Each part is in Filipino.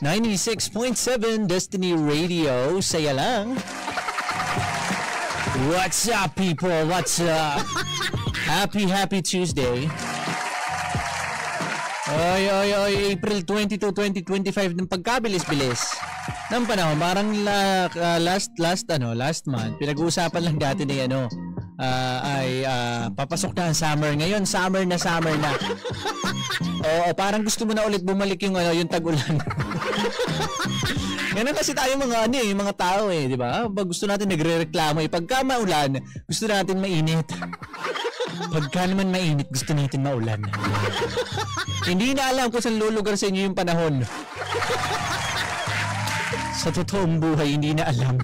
96.7 Destiny Radio. Saya lang. What's up, people? What's up? Happy Tuesday. Oy, April 22, 2025 ng pagkabilis-bilis ng panahon. Parang last month, pinag-uusapan lang dati na papasok na ang summer. Ngayon, summer na. Oo, parang gusto mo na ulit bumalik yung tag-ulan. Ganun kasi tayo mga tao di ba? Pag gusto natin nagrereklamo pagka maulan, gusto natin mainit. Pagka naman mainit, gusto natin maulan. Hindi na alam kung saan lulugar sa inyo yung panahon. Sa totoong buhay, hindi na alam.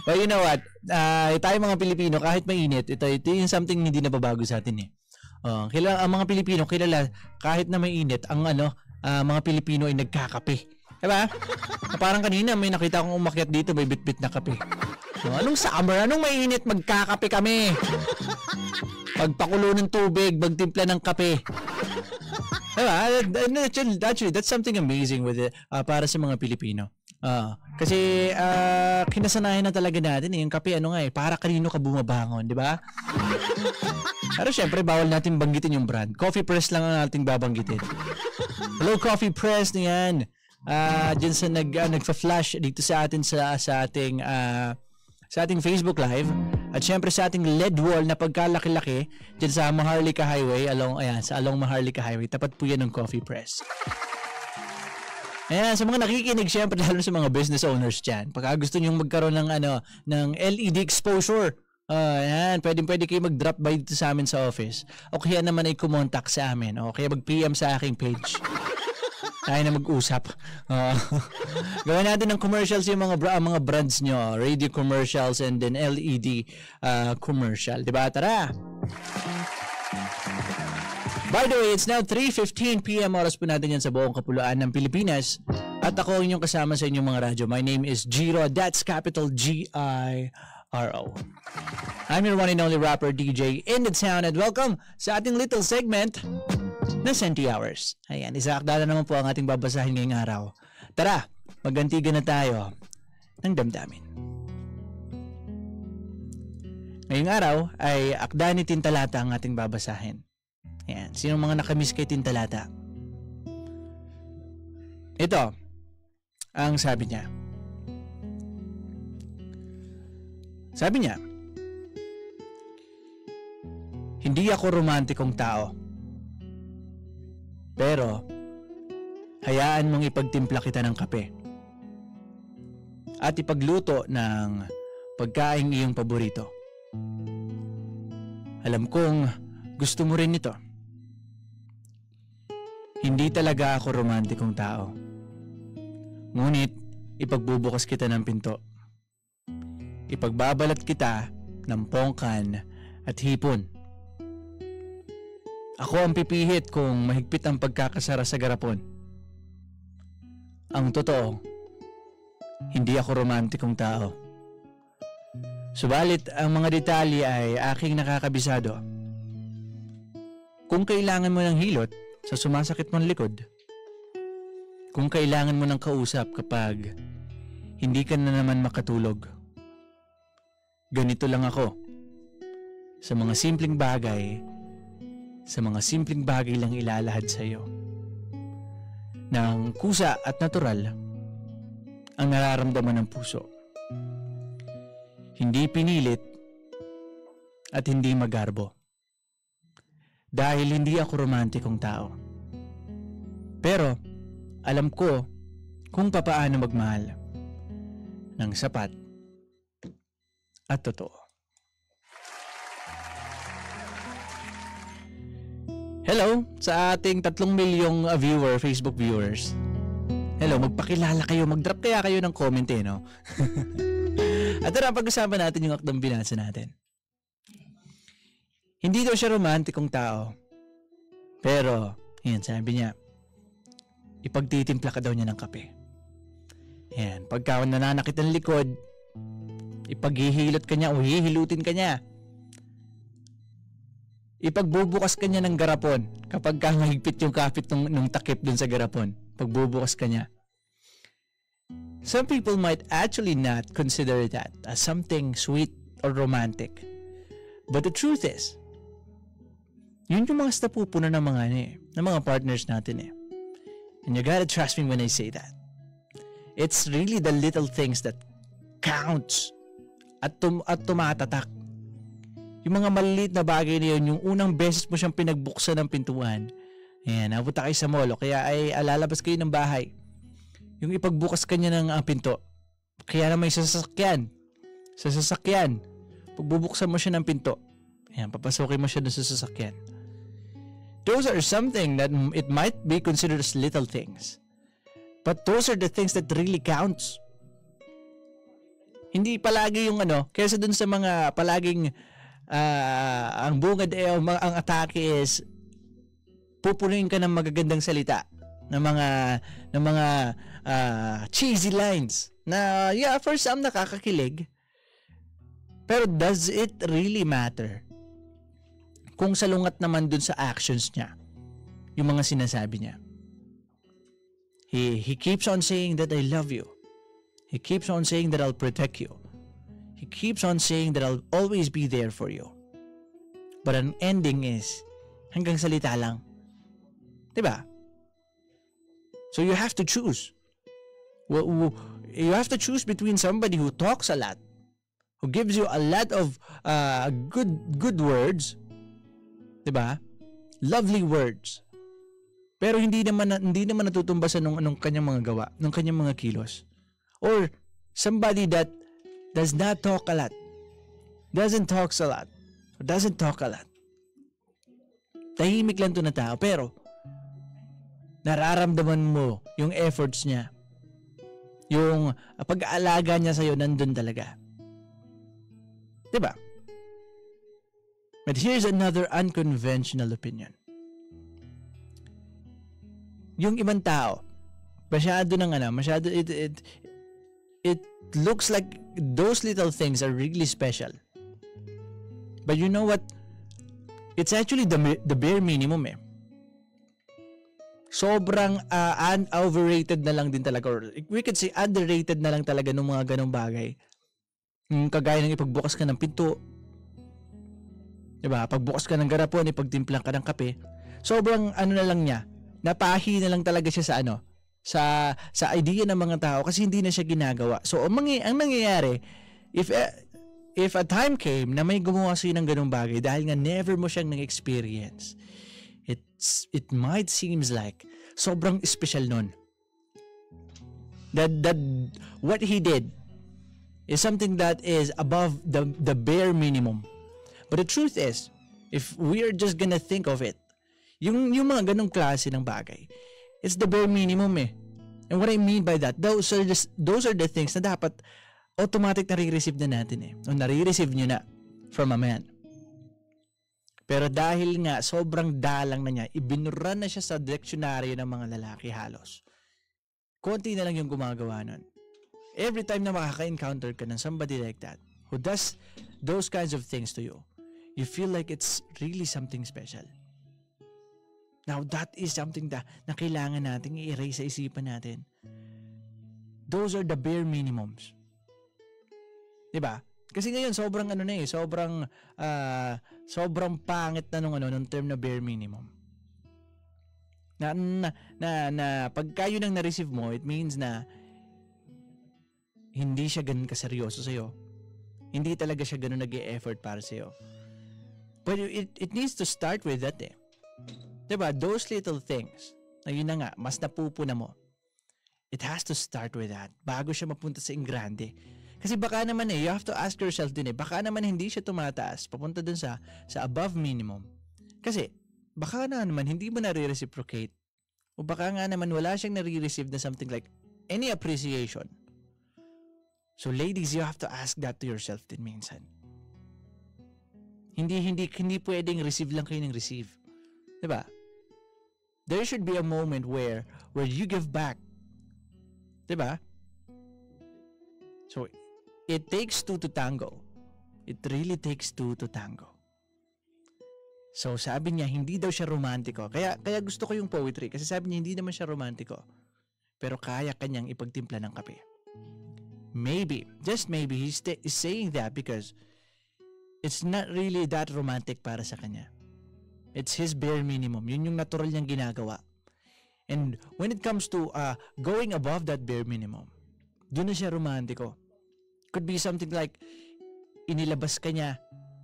But you know what? Tayo mga Pilipino, kahit mainit, ito yung something hindi nababago sa atin ang mga Pilipino, kilala, kahit na mainit, ang mga Pilipino ay nagkakape. Diba? Parang kanina may nakita akong umakyat dito, may bitbit na kape. Anong summer? Anong mainit? Magkakape kami. Pagpakulo ng tubig, magtimpla ng kape. Diba? Actually, that's something amazing with it para sa mga Pilipino. Kasi kinasanayan na talaga natin yung kape para kanino ka bumabangon, di ba? Pero syempre bawal natin banggitin yung brand. Coffee Press lang ang nating babanggitin. Hello Coffee Press na yan. Diyan sa nagfa-flash dito sa atin sa ating Facebook Live at syempre sa ating LED wall na pagkalaki-laki diyan sa Maharlika Highway along Maharlika Highway, tapat po yan ng Coffee Press. Ayan, sa mga nakikinig syempre lalo sa mga business owners diyan, pagka gusto niyo magkaroon ng LED exposure, pwede kayo mag-drop by dito sa amin sa office o kaya naman ay kumontak sa amin o kaya mag-PM sa aking page. Tayo na mag-usap. Gawin natin ng commercials yung mga brands nyo. Radio commercials and then LED commercial. Diba? Tara! By the way, it's now 3:15 p.m. Oras po natin yan sa buong kapuluan ng Pilipinas. At ako inyong kasama sa inyong mga radyo. My name is Giro. That's capital G-I-R-O. I'm your one and only rapper DJ in the town. And welcome sa ating little segment na Senti Hours. Ayan, isaakda na naman po ang ating babasahin ngayong araw. Tara, magantigan na tayo ng damdamin. Ngayong araw ay akda ni Tintalata ang ating babasahin. Ayan, sino mga nakamiss kay Tintalata? Ito, ang sabi niya. Sabi niya, hindi ako romantikong tao. Pero, hayaan mong ipagtimpla kita ng kape. At ipagluto ng pagkaing iyong paborito. Alam kong gusto mo rin ito. Hindi talaga ako romantikong tao. Ngunit, ipagbubukas kita ng pinto. Ipagbabalat kita ng pongkan at hipon. Ako ang pipihit kung mahigpit ang pagkakasara sa garapon. Ang totoo, hindi ako romantikong tao. Subalit ang mga detalye ay aking nakakabisado. Kung kailangan mo ng hilot sa sumasakit mong likod. Kung kailangan mo ng kausap kapag hindi ka na naman makatulog. Ganito lang ako. Sa mga simpleng bagay lang ilalahad sa iyo. Nang kusa at natural ang nararamdaman ng puso. Hindi pinilit at hindi magarbo. Dahil hindi ako romantikong tao. Pero alam ko kung papaano magmahal ng sapat at totoo. Hello sa ating 3 milyong Facebook viewers. Hello, magpakilala kayo, mag-drop kaya kayo ng comment no? At tara, pag-usapan natin yung akdang binasa natin. Hindi daw siya romantikong tao. Pero, yan, sabi niya, ipagtitimpla ka daw niya ng kape. Yan, pagka nananakit ang likod, ipaghihilot ka niya o hihilutin ka niya. ipagbubukas ka niya ng garapon kapag mahigpit yung kapit nung takip dun sa garapon. Pagbubukas ka niya. Some people might actually not consider that as something sweet or romantic. But the truth is, yun yung mga napupunan ng mga partners natin eh. And you gotta trust me when I say that. It's really the little things that counts at tumatatak. Yung mga maliliit na bagay na yun, yung unang beses mo siyang pinagbuksan ng pintuan. Ayan, napunta kayo sa mall, kaya ay lalabas kayo ng bahay. Yung ipagbukas kanya ng pinto. Kaya naman sa sasakyan. Pagbubuksan mo siya ng pinto. Ayan, papasukin mo siya doon sa sasakyan. Those are something that it might be considered as little things. But those are the things that really counts. Hindi palagi yung kaysa dun sa mga palaging ang bungad ang atake is pupunuin ka ng magagandang salita, ng mga cheesy lines na for some nakakakilig. Pero does it really matter kung salungat naman dun sa actions niya yung mga sinasabi niya? He keeps on saying that I love you. He keeps on saying that I'll protect you. He keeps on saying that I'll always be there for you. But an ending is hanggang salita lang. Diba? So you have to choose. You have to choose between somebody who talks a lot, who gives you a lot of good words, diba? Lovely words. Pero hindi naman natutumbasan nung kanyang mga gawa, nung kanyang mga kilos. Or somebody that does not talk a lot, doesn't talk a lot. Tahimik lang to na tao, pero nararamdaman mo yung efforts niya. Yung pag-aalaga niya sa'yo nandun talaga. Diba? But here's another unconventional opinion. Yung ibang tao, it looks like those little things are really special. But you know what? It's actually the bare minimum eh. Sobrang overrated na lang din talaga, or we could say underrated na lang talaga ng mga ganong bagay. Kagaya ng ipagbukas ka ng pinto, diba? Pagbukas ka ng garapon, ipagtimplang ka ng kape, sobrang na lang niya, napahi na lang talaga siya sa idea ng mga tao kasi hindi na siya ginagawa. So ang nangyayari, if a time came na may gumawa sa'yo ng ganung bagay dahil nga never mo siyang nang-experience, it might seems like sobrang special nun. That what he did is something that is above the bare minimum. But the truth is, if we are just gonna think of it, yung mga ganung klase ng bagay, it's the bare minimum eh. And what I mean by that, those are the things na dapat automatic nare-receive na natin eh. O nare-receive nyo na from a man. Pero dahil nga sobrang dalang na niya, ibinura na siya sa dictionary ng mga lalaki halos. Konti na lang yung gumagawa nun. Every time na makaka-encounter ka ng somebody like that, who does those kinds of things to you, you feel like it's really something special. Now, that is something na kailangan natin i-erase sa isipan natin. Those are the bare minimums. Diba? Kasi ngayon, sobrang sobrang pangit na nung term na bare minimum. Na pagka yun ang na-receive mo, it means na hindi siya ganun kaseryoso sa'yo. Hindi talaga siya ganun nag-e-effort para sa'yo. But it needs to start with that eh. Diba? Those little things, na yun na nga, mas napupuna mo. It has to start with that bago siya mapunta sa ingrande. Kasi baka naman you have to ask yourself din baka naman hindi siya tumataas papunta dun sa above minimum. Kasi baka naman hindi mo nare-reciprocate. O baka nga naman wala siyang nare-receive na something like any appreciation. So ladies, you have to ask that to yourself din minsan. Hindi pwedeng receive lang kayo ng receive. Diba? There should be a moment where you give back. Diba? So, it takes two to tango. It really takes two to tango. So sabi niya, hindi daw siya romantiko. Kaya gusto ko yung poetry kasi sabi niya hindi naman siya romantiko. Pero kaya kanyang ipagtimpla ng kape. Maybe, just maybe, he's saying that because it's not really that romantic para sa kanya. It's his bare minimum. Yun yung natural niyang ginagawa. And when it comes to going above that bare minimum, doon na siya romantiko. Could be something like inilabas ka niya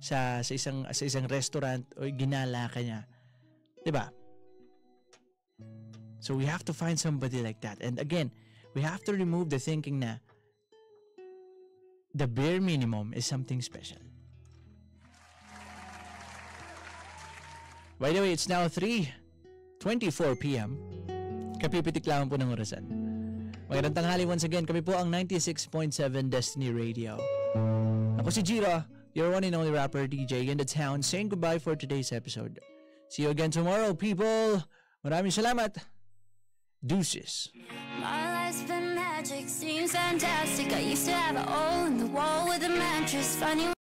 sa isang restaurant o ginala ka niya. 'Di ba? So we have to find somebody like that. And again, we have to remove the thinking na the bare minimum is something special. By the way, it's now 3:24 p.m. Kapipitik lang po ng orasan. Magandang tanghali once again. Kami po ang 96.7 Destiny Radio. Ako si Jiro, your one and only rapper DJ in the town, saying goodbye for today's episode. See you again tomorrow, people. Maraming salamat. Deuces. My life's been magic, seems fantastic. I used to have a hole in the wall with a mattress. Funny